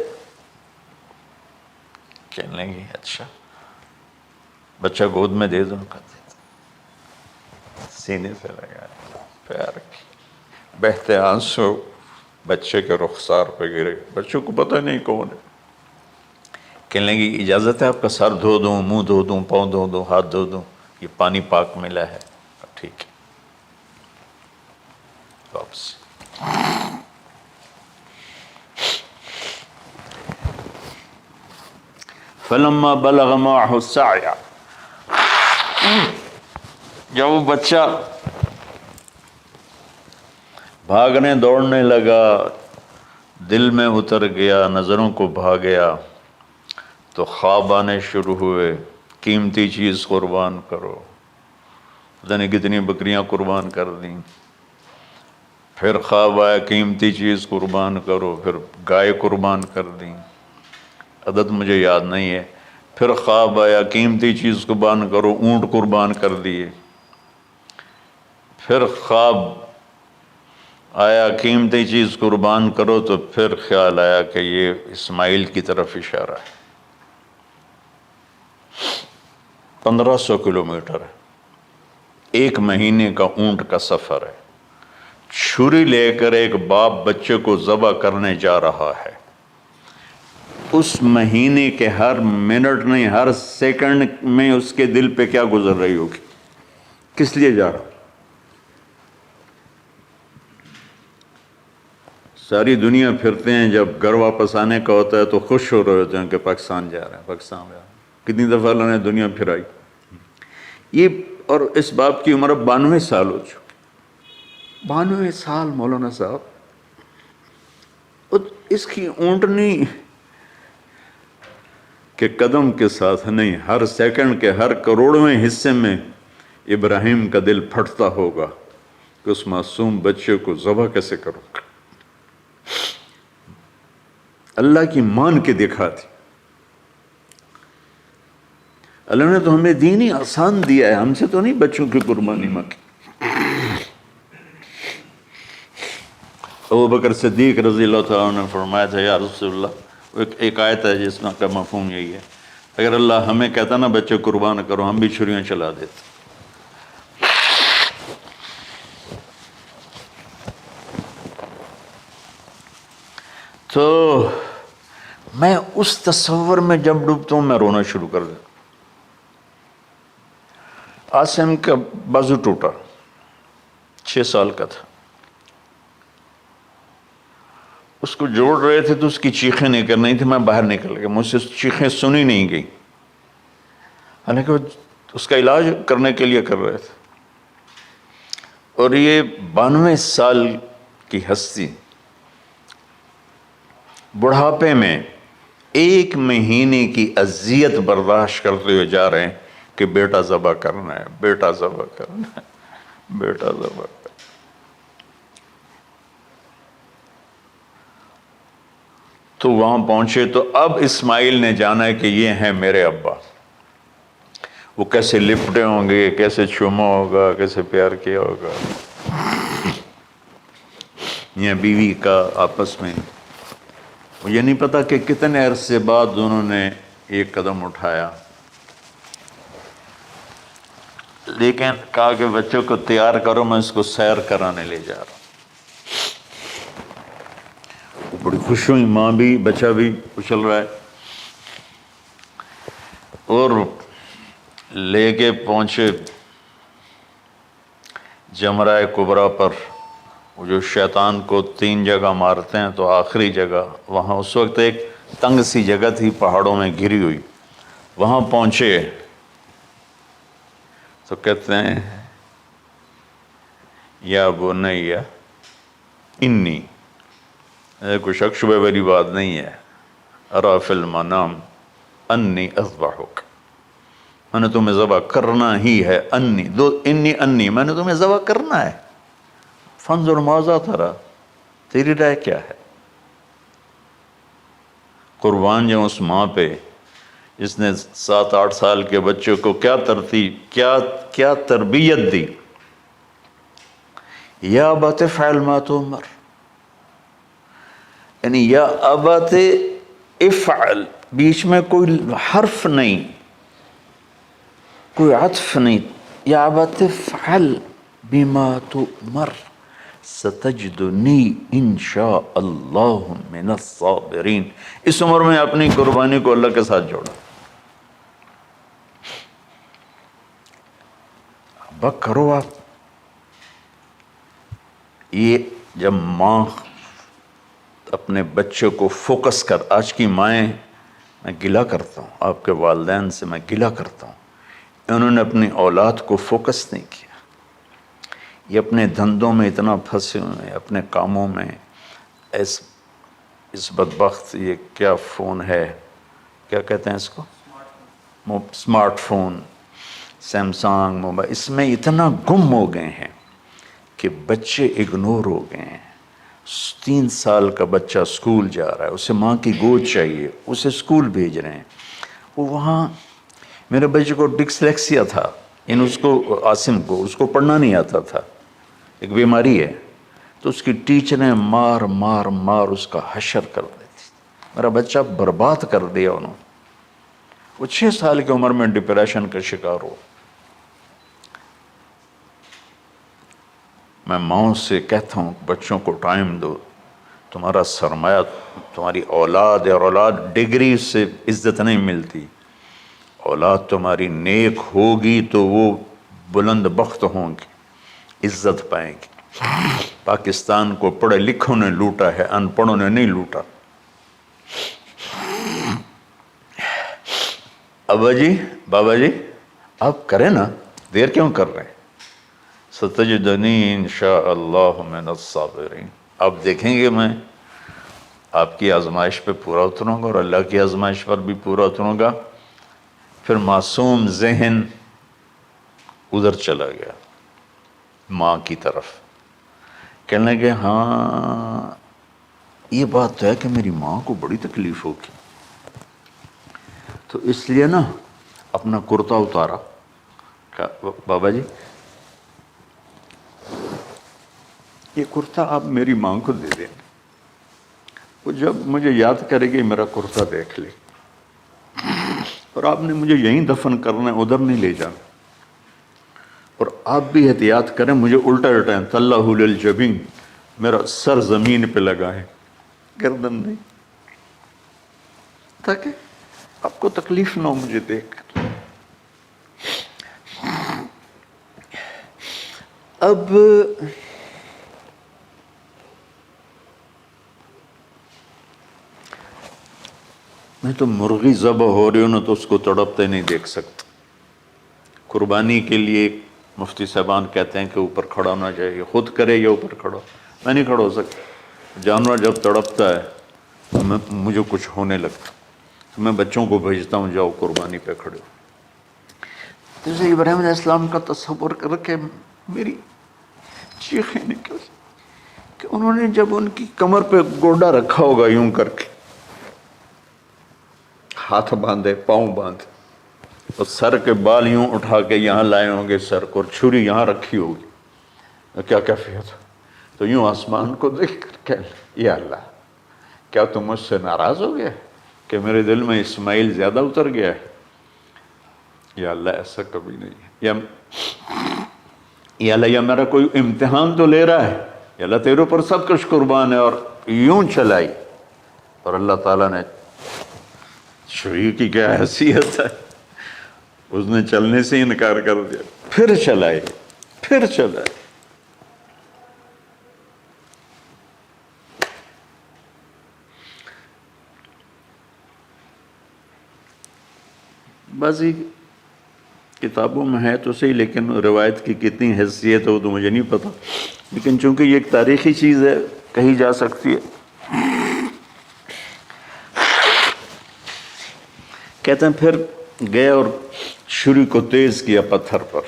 S1: کہنے لگے اچھا بچہ گود میں دے دو، سینے سے لگا پیار کی، بہتے آنسو بچے کے رخسار پہ گرے، بچوں کو پتہ نہیں کون ہے۔ کہنے لگی اجازت ہے آپ کا سر دھو دوں، منہ دھو دوں، پاؤں دھو دوں، ہاتھ دھو دوں، یہ پانی پاک ملا ہے، ٹھیک ہے واپس۔ فلما بلغ معه السعی، جب وہ بچہ بھاگنے دوڑنے لگا، دل میں اتر گیا، نظروں کو بھا گیا، تو خواب آنے شروع ہوئے، قیمتی چیز قربان کرو، پتہ نہیں کتنی بکریاں قربان کر دیں، پھر خواب آیا قیمتی چیز قربان کرو، پھر گائے قربان کر دیں، عدد مجھے یاد نہیں ہے، پھر خواب آیا قیمتی چیز قربان کرو، اونٹ قربان کر دیے، پھر خواب آیا قیمتی چیز قربان کرو، تو پھر خیال آیا کہ یہ اسماعیل کی طرف اشارہ ہے۔ 1500 کلومیٹر ہے، 1 مہینے کا اونٹ کا سفر ہے، چھری لے کر ایک باپ بچے کو ذبح کرنے جا رہا ہے، اس مہینے کے ہر منٹ نہیں، ہر سیکنڈ میں اس کے دل پہ کیا گزر رہی ہوگی، کس لیے جا رہا، ساری دنیا پھرتے ہیں، جب گھر واپس آنے کا ہوتا ہے تو خوش ہو رہے ہوتے ہیں کہ پاکستان جا رہے ہیں، پاکستان جا رہے ہیں۔ کتنی دفعہ اللہ نے دنیا پھرائی یہ، اور اس باپ کی عمر اب 92 سال ہو چکی، 92 سال مولانا صاحب، اس کی اونٹنی کے قدم کے ساتھ نہیں، ہر سیکنڈ کے ہر کروڑویں حصے میں ابراہیم کا دل پھٹتا ہوگا کہ اس معصوم بچے کو ذبح کیسے کروں۔ اللہ کی مان کے دکھا دی۔ اللہ نے تو ہمیں دین ہی آسان دیا ہے، ہم سے تو نہیں بچوں کی قربانی مانگی۔ ابو بکر صدیق رضی اللہ تعالیٰ عنہ نے فرمایا تھا، یا رسول اللہ، ایک آیت ہے جس میں کا مفہوم یہی ہے، اگر اللہ ہمیں کہتا نا بچے قربان کرو، ہم بھی چھریاں چلا دیتے۔ تو میں اس تصور میں جب ڈوبتا ہوں میں رونا شروع کر دیتا۔ عاصم کا بازو ٹوٹا، 6 سال کا تھا، اس کو جوڑ رہے تھے تو اس کی چیخیں نہیں کر رہی تھی، میں باہر نکل گیا، مجھ سے چیخیں سنی نہیں گئی، حالانکہ اس کا علاج کرنے کے لیے کر رہے تھے۔ اور یہ 92 سال کی ہستی بڑھاپے میں 1 مہینے کی اذیت برداشت کرتے ہوئے جا رہے ہیں کہ بیٹا ذبح کرنا ہے، بیٹا ذبح کرنا ہے، بیٹا ذبح کرنا ہے۔ تو وہاں پہنچے تو اب اسماعیل نے جانا ہے کہ یہ ہیں میرے ابا۔ وہ کیسے لپٹے ہوں گے، کیسے چوما ہوگا، کیسے پیار کیا ہوگا، یہ بیوی کا آپس میں۔ مجھے نہیں پتا کہ کتنے عرصے بعد انہوں نے ایک قدم اٹھایا، لیکن کہا کہ بچوں کو تیار کرو، میں اس کو سیر کرانے لے جا رہا ہوں۔ بڑی خوش ہوئی، ماں بھی بچہ بھی اچھل رہا ہے، اور لے کے پہنچے جمرہ کبریٰ پر، وہ جو شیطان کو 3 جگہ مارتے ہیں تو آخری جگہ وہاں اس وقت ایک تنگ سی جگہ تھی پہاڑوں میں گھری ہوئی، وہاں پہنچے تو کہتے ہیں یا بنی انی، کوئی شک شبہ والی بات نہیں ہے، ارا فی المنام انی اذبحک، میں نے تمہیں ذبح کرنا ہی ہے، انی میں نے تمہیں ذبح کرنا ہے، فانظر ماذا تری، تیری رائے کیا ہے؟ قربان جاؤں اس ماں پہ جس نے 7-8 سال کے بچوں کو کیا تربیت دی۔ یا ابت افعل ما تؤمر، یعنی یا ابت افعل، بیچ میں کوئی حرف نہیں، کوئی عطف نہیں، یا ابت افعل بما تؤمر ستجدنی انشاء اللہ من الصابرین۔ اس عمر میں اپنی قربانی کو اللہ کے ساتھ جوڑا، ابا کرو آپ۔ یہ جب ماں اپنے بچے کو فوکس کر، آج کی مائیں، میں گلہ کرتا ہوں آپ کے والدین سے، میں گلہ کرتا ہوں، انہوں نے اپنی اولاد کو فوکس نہیں کیا، یہ اپنے دھندوں میں اتنا پھنسے ہوئے ہیں، اپنے کاموں میں، اس بدبخت یہ کیا فون ہے، کیا کہتے ہیں اس کو، اسمارٹ فون، سیمسنگ موبائل، اس میں اتنا گم ہو گئے ہیں کہ بچے اگنور ہو گئے ہیں۔ 3 سال کا بچہ سکول جا رہا ہے، اسے ماں کی گود چاہیے، اسے سکول بھیج رہے ہیں، وہ وہاں، میرے بچے کو ڈسلیکسیا تھا، اس کو عاصم کو، اس کو پڑھنا نہیں آتا تھا، ایک بیماری ہے، تو اس کی ٹیچریں مار مار مار اس کا حشر کر دیتی، میرا بچہ برباد کر دیا انہوں نے۔ وہ 6 سال کی عمر میں ڈپریشن کا شکار ہو۔ میں ماؤں سے کہتا ہوں بچوں کو ٹائم دو، تمہارا سرمایہ تمہاری اولاد ہے، اور اولاد ڈگری سے عزت نہیں ملتی، اولاد تمہاری نیک ہوگی تو وہ بلند بخت ہوں گی، عزت پائیں گی۔ پاکستان کو پڑھے لکھوں نے لوٹا ہے، ان پڑھوں نے نہیں لوٹا۔ ابا جی، بابا جی، آپ کریں نا، دیر کیوں کر رہے ہیں؟ ستجدنی انشاءاللہ من الصابرین، آپ دیکھیں گے میں آپ کی آزمائش پہ پورا اتروں گا اور اللہ کی آزمائش پر بھی پورا اتروں گا۔ پھر معصوم ذہن ادھر چلا گیا ماں کی طرف، کہنے لگے ہاں یہ بات تو ہے کہ میری ماں کو بڑی تکلیف ہوگی، تو اس لیے نا اپنا کرتا اتارا، کہا بابا جی یہ کرتا آپ میری ماں کو دے دیں، وہ جب مجھے یاد کرے گی میرا کرتا دیکھ لے، اور آپ نے مجھے یہیں دفن کرنا ہے، ادھر نہیں لے جانا، اور آپ بھی احتیاط کریں، مجھے الٹا الٹائیں، طلّہ للجبین، میرا سر زمین پہ لگائیں، گردن نہیں، تاکہ آپ کو تکلیف نہ ہو مجھے دیکھ کر۔ اب میں تو مرغی ذبح ہو رہی ہوں نا تو اس کو تڑپتے نہیں دیکھ سکتا۔ قربانی کے لیے مفتی صاحبان کہتے ہیں کہ اوپر کھڑا ہونا چاہیے، خود کرے یا اوپر کھڑا ہو، میں نہیں کھڑا ہو سکتا۔ جانور جب تڑپتا ہے تو مجھے کچھ ہونے لگتا، تو میں بچوں کو بھیجتا ہوں جاؤ قربانی پہ کھڑے ہو۔ جیسے ابراہیم علیہ السلام کا تصور کر کے میری چیخیں نکل کہ انہوں نے جب ان کی کمر پہ گوڈا رکھا ہوگا یوں کر کے، ہاتھ باندھے، پاؤں باندھے، اور سر کے بال یوں اٹھا کے یہاں لائے ہوں گے سر کو، اور چھری یہاں رکھی ہوگی، کیا کیفیت؟ تو یوں آسمان کو دیکھ کر کہ یا اللہ کیا تم مجھ سے ناراض ہو گیا کہ میرے دل میں اسماعیل زیادہ اتر گیا ہے؟ یا اللہ ایسا کبھی نہیں ہے، یا اللہ یا میرا کوئی امتحان تو لے رہا ہے، یا اللہ تیرے اوپر سب کچھ قربان ہے، اور یوں چلائی، اور اللہ تعالیٰ نے چھری کی کیا حیثیت ہے، اس نے چلنے سے انکار کر دیا، پھر چلائے، پھر چلائے۔ بعضی کتابوں میں ہے تو صحیح، لیکن روایت کی کتنی حیثیت ہے وہ تو مجھے نہیں پتا، لیکن چونکہ یہ ایک تاریخی چیز ہے کہی جا سکتی ہے۔ کہتے ہیں پھر گئے اور چھری کو تیز کیا پتھر پر،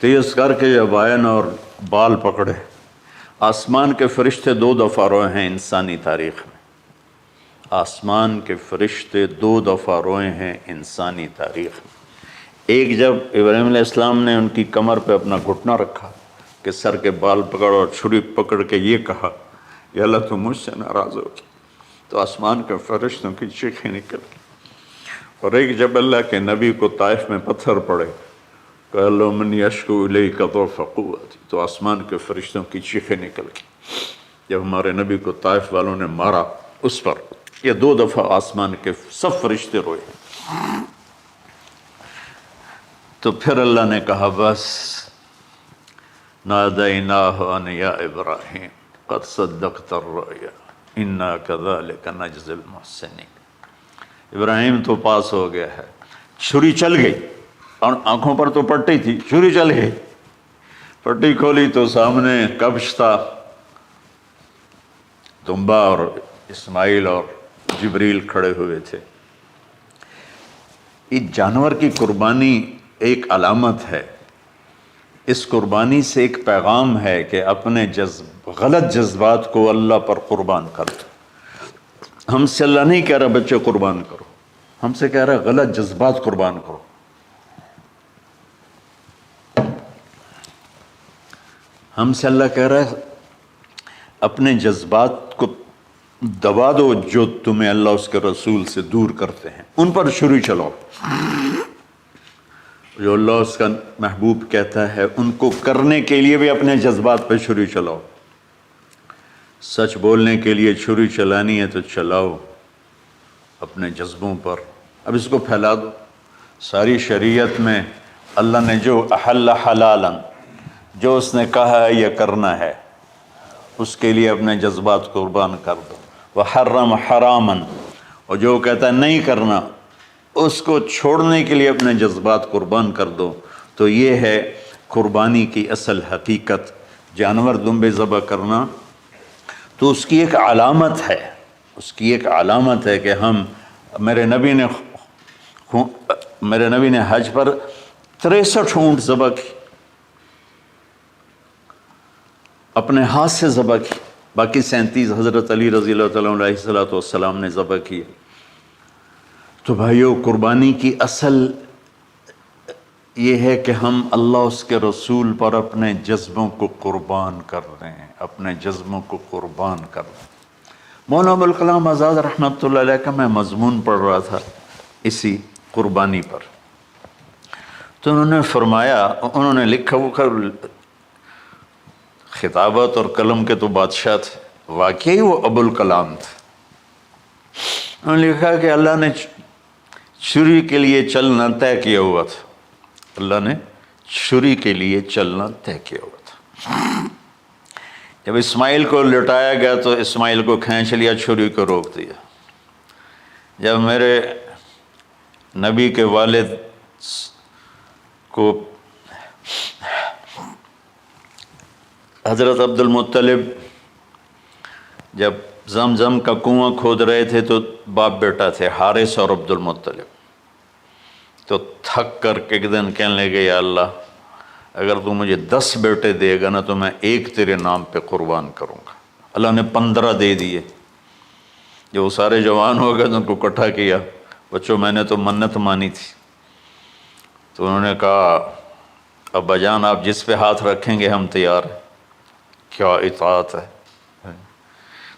S1: تیز کر کے جب آئے نا اور بال پکڑے، آسمان کے فرشتے 2 دفعہ روئے ہیں انسانی تاریخ میں، آسمان کے فرشتے 2 دفعہ روئے ہیں انسانی تاریخ میں۔ ایک جب ابراہیم علیہ السلام نے ان کی کمر پہ اپنا گھٹنا رکھا کہ سر کے بال پکڑ اور چھری پکڑ کے یہ کہا یا اللہ تم مجھ سے ناراض ہو، تو آسمان کے فرشتوں کی چیخیں نکل گئی۔ اور ایک جب اللہ کے نبی کو طائف میں پتھر پڑے کہ اللہ من یشکو الیک ضعف قوتی، تو آسمان کے فرشتوں کی چیخیں نکل گئی۔ جب ہمارے نبی کو طائف والوں نے مارا اس پر، یہ 2 دفعہ آسمان کے سب فرشتے روئے۔ تو پھر اللہ نے کہا بس، نادیناہ ان یا ابراہیم قد صدقت الرؤیا انا کذلک نجزی المحسنین، ابراہیم تو پاس ہو گیا ہے۔ چھری چل گئی، اور آنکھوں پر تو پٹی تھی، چھری چل گئی، پٹی کھولی تو سامنے کبش تھا، دمبا اور اسماعیل اور جبریل کھڑے ہوئے تھے۔ اس جانور کی قربانی ایک علامت ہے، اس قربانی سے ایک پیغام ہے کہ اپنے غلط جذبات کو اللہ پر قربان کر دو۔ ہم سے اللہ نہیں کہہ رہا بچے قربان کرو، ہم سے کہہ رہا غلط جذبات قربان کرو۔ ہم سے اللہ کہہ رہا ہے اپنے جذبات کو دبا دو جو تمہیں اللہ اس کے رسول سے دور کرتے ہیں، ان پر چھری چلاؤ۔ جو اللہ اس کا محبوب کہتا ہے ان کو کرنے کے لیے بھی اپنے جذبات پہ چھری چلاؤ۔ سچ بولنے کے لیے چھری چلانی ہے تو چلاؤ اپنے جذبوں پر، اب اس کو پھیلا دو۔ ساری شریعت میں اللہ نے جو احل حلالا، جو اس نے کہا ہے یہ کرنا ہے اس کے لیے اپنے جذبات قربان کر دو. وحرم حراما، اور جو کہتا ہے نہیں کرنا اس کو چھوڑنے کے لیے اپنے جذبات قربان کر دو. تو یہ ہے قربانی کی اصل حقیقت. جانور دمبے ذبح کرنا تو اس کی ایک علامت ہے، اس کی ایک علامت ہے کہ ہم میرے نبی نے حج پر 63 اونٹ ذبح کی، اپنے ہاتھ سے ذبح کی، باقی 37 حضرت علی رضی اللہ تعالیٰ علیہ السلام نے ذبح کیے. تو بھائیو، قربانی کی اصل یہ ہے کہ ہم اللہ اس کے رسول پر اپنے جذبوں کو قربان کر رہے ہیں، اپنے جذبوں کو قربان کر رہے ہیں. مولانا ابوالکلام آزاد رحمۃ اللہ علیہ کا میں مضمون پڑھ رہا تھا اسی قربانی پر، تو انہوں نے فرمایا، انہوں نے لکھا، وہ خطابت اور قلم کے تو بادشاہ تھے، واقعی وہ ابوالکلام تھے. انہوں نے لکھا کہ اللہ نے چھری کے لیے چلنا طے کیا ہوا تھا، اللہ نے چھری کے لیے چلنا طے کیا ہوا تھا. جب اسماعیل کو لٹایا گیا تو اسماعیل کو کھینچ لیا، چھری کو روک دیا. جب میرے نبی کے والد کو حضرت عبد المطلب جب زمزم کا کنواں کھود رہے تھے تو باپ بیٹا تھے، حارث اور عبد المطلب، تو تھک کر کے ایک دن کہنے لگے یا اللہ اگر تو مجھے 10 بیٹے دے گا نا تو میں ایک تیرے نام پہ قربان کروں گا. اللہ نے 15 دے دیے. جب وہ سارے جوان ہو گئے تو ان کو اکٹھا کیا، بچوں میں نے تو منت مانی تھی. تو انہوں نے کہا ابا جان آپ جس پہ ہاتھ رکھیں گے ہم تیار ہیں. کیا اطاعت ہے.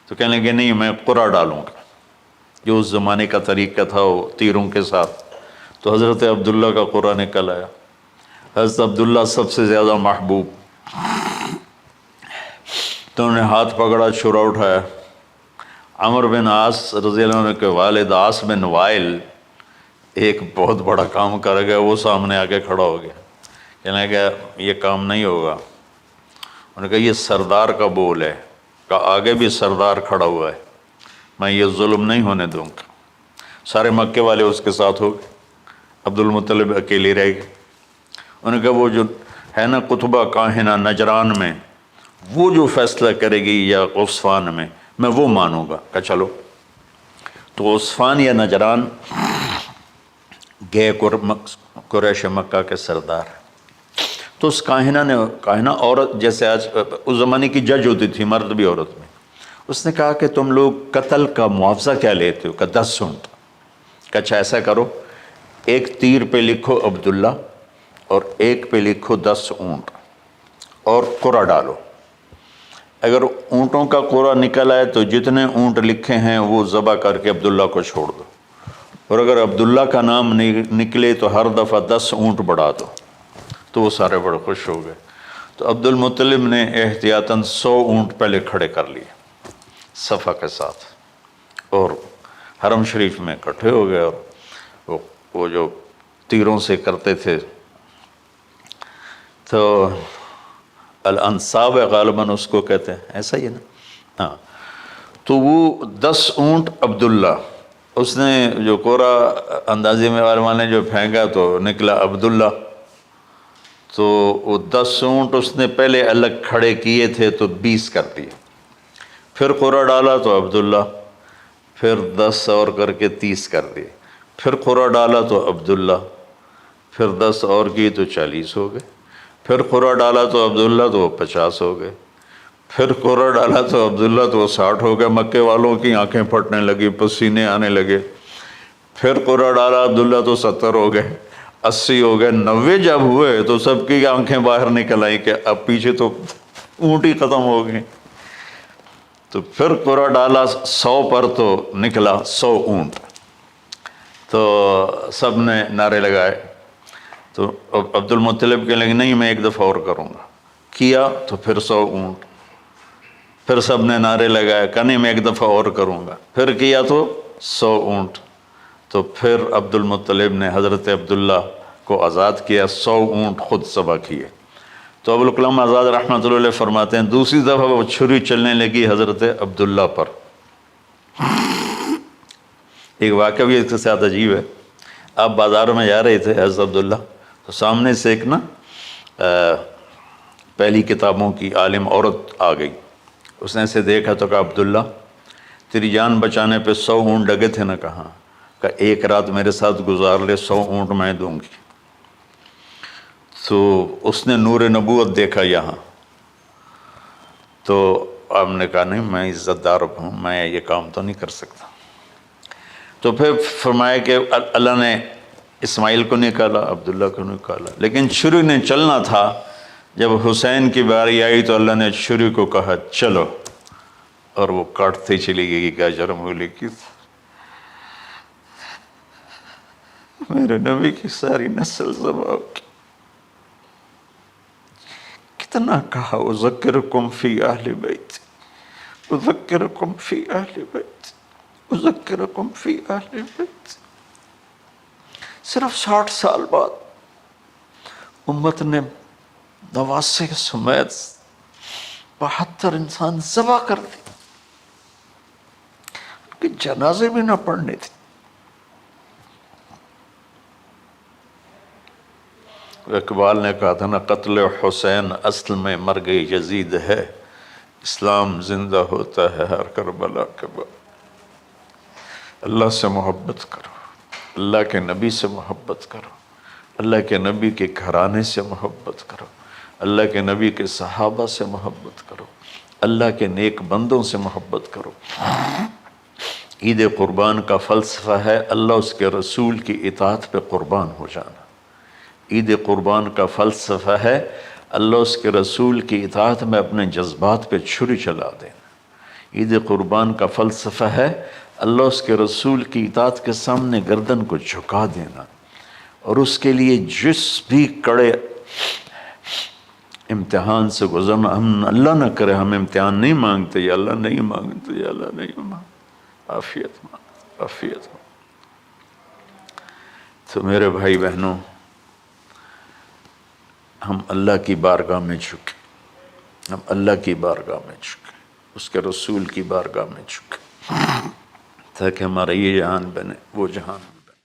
S1: تو کہنے لگے نہیں میں قرعہ ڈالوں گا، جو اس زمانے کا طریقہ تھا وہ تیروں کے ساتھ. تو حضرت عبداللہ کا قرعہ نکل آیا. حضرت عبداللہ سب سے زیادہ محبوب، تو انہوں نے ہاتھ پکڑا، چھرا اٹھایا. عمر بن عاص رضی اللہ عنہ کے والد عاص بن وائل ایک بہت بڑا کام کر گیا، وہ سامنے آ کے کھڑا ہو گیا. کہنے لگا یہ کام نہیں ہوگا. انہوں نے کہا یہ سردار کا بول ہے. کہا آگے بھی سردار کھڑا ہوا ہے، میں یہ ظلم نہیں ہونے دوں گا. سارے مکے والے اس کے ساتھ ہو گئے، عبد المطلب اکیلے رہ گئے. انہوں نے کہا وہ جو ہے نا قطبہ کاہنہ نجران میں، وہ جو فیصلہ کرے گی یا عصفان میں وہ مانوں گا. کہا چلو. تو عصفان یا نجران گئے قریش مکہ کے سردار. تو اس کاہنہ عورت، جیسے آج اس زمانے کی جج ہوتی تھی، مرد بھی عورت میں، اس نے کہا کہ تم لوگ قتل کا معاوضہ کیا لیتے ہو؟ کہ 10 اونٹ. کہ اچھا ایسا کرو، ایک تیر پہ لکھو عبداللہ اور ایک پہ لکھو 10 اونٹ اور قرعہ ڈالو. اگر اونٹوں کا قرعہ نکل آئے تو جتنے اونٹ لکھے ہیں وہ ذبح کر کے عبداللہ کو چھوڑ دو، اور اگر عبداللہ کا نام نکلے تو ہر دفعہ 10 اونٹ بڑھا دو. تو وہ سارے بڑے خوش ہو گئے. تو عبد المطلب نے احتیاطاً 100 اونٹ پہلے کھڑے کر لیے صفا کے ساتھ، اور حرم شریف میں اکٹھے ہو گئے. اور وہ جو تیروں سے کرتے تھے تو الانصاب غالباً اس کو کہتے ہیں، ایسا ہی ہے نا. ہاں. تو وہ 10 اونٹ عبداللہ، اس نے جو قرعہ اندازی میں والے جو پھینکا تو نکلا عبداللہ. تو وہ 10 اونٹ اس نے پہلے الگ کھڑے کیے تھے تو 20 کر دیے. پھر قرعہ ڈالا تو عبداللہ، پھر 10 اور کر کے 30 کر دیے. پھر قرعہ ڈالا تو عبداللہ، پھر 10 اور کی تو 40 ہو گئے. پھر قرعہ ڈالا تو عبداللہ تو 50 ہو گئے. پھر قرعہ ڈالا تو عبداللہ تو 60 ہو گئے. مکے والوں کی آنکھیں پھٹنے لگی، پسینے آنے لگے. پھر قرعہ ڈالا عبداللہ تو 70 ہو گئے، 80 ہو گئے. 90 جب ہوئے تو سب کی آنکھیں باہر نکل آئیں کہ اب پیچھے تو اونٹ ہی ختم ہو گئے. تو پھر قرعہ ڈالا 100 پر تو نکلا 100 اونٹ. تو سب نے نعرے لگائے. تو عبد المطلب کہنے لگے نہیں میں ایک دفعہ اور کروں گا. کیا تو پھر 100 اونٹ. پھر سب نے نعرے لگائے، کہا نہیں میں ایک دفعہ اور کروں گا. پھر کیا تو 100 اونٹ. تو پھر عبد المطلب نے حضرت عبداللہ کو آزاد کیا، 100 اونٹ خود ذبح کیے. تو ابوالکلام آزاد رحمۃ اللہ علیہ فرماتے ہیں دوسری دفعہ وہ چھری چلنے لگی حضرت عبداللہ پر۔ ایک واقعہ بھی اس کے ساتھ عجیب ہے۔ آپ بازار میں جا رہے تھے حضرت عبداللہ، تو سامنے سے ایک نا پہلی کتابوں کی عالم عورت آ گئی۔ اس نے اسے دیکھا تو کہا عبداللہ تیری جان بچانے پہ 100 اونٹ ڈگے تھے نا؟ کہاں؟ کہ ایک رات میرے ساتھ گزار لے 100 اونٹ میں دوں گی۔ تو اس نے نور نبوت دیکھا یہاں، تو آپ نے کہا نہیں میں عزت دار ہوں، میں یہ کام تو نہیں کر سکتا۔ تو پھر فرمایا کہ اللہ نے اسماعیل کو نکالا، عبداللہ کو نکالا، لیکن چھری نے چلنا تھا۔ جب حسین کی باری آئی تو اللہ نے چھری کو کہا چلو، اور وہ کاٹتے چلی گئی۔ کیا جرم ہولی کی میرے نبی کی ساری نسل ذبح کی۔ کتنا کہا اذکرکم فی اہل بیت، اذکرکم فی اہل بیت، اذکرکم فی اہل بیت۔ صرف 60 سال بعد امت نے 89 سمیت 72 انسان ذبح کر دی، کہ جنازے بھی نہ پڑھنے تھے۔ اقبال نے کہا تھا نا قتل حسین اصل میں مرگ یزید ہے، اسلام زندہ ہوتا ہے ہر کربلا کے بعد۔ اللہ سے محبت کرو، اللہ کے نبی سے محبت کرو، اللہ کے نبی کے گھرانے سے محبت کرو، اللہ کے نبی کے صحابہ سے محبت کرو، اللہ کے نیک بندوں سے محبت کرو۔ عید قربان کا فلسفہ ہے اللہ اس کے رسول کی اطاعت پہ قربان ہو جانا۔ عید قربان کا فلسفہ ہے اللہ اس کے رسول کی اطاعت میں اپنے جذبات پہ چھری چلا دینا۔ عید قربان کا فلسفہ ہے اللہ اس کے رسول کی اطاعت کے سامنے گردن کو جھکا دینا، اور اس کے لیے جس بھی کڑے امتحان سے گزرنا۔ ہم اللہ نہ کرے ہم امتحان نہیں مانگتے، یا اللہ نہیں مانگتے، یا اللہ نہیں مانگتے، عافیت مانگ، عافیت مانگ۔ تو میرے بھائی بہنوں، ہم اللہ کی بارگاہ میں جھکے، ہم اللہ کی بارگاہ میں جھکے، اس کے رسول کی بارگاہ میں جھکے، تاکہ ہمارا یہ جہان بنے وہ جہان بنے۔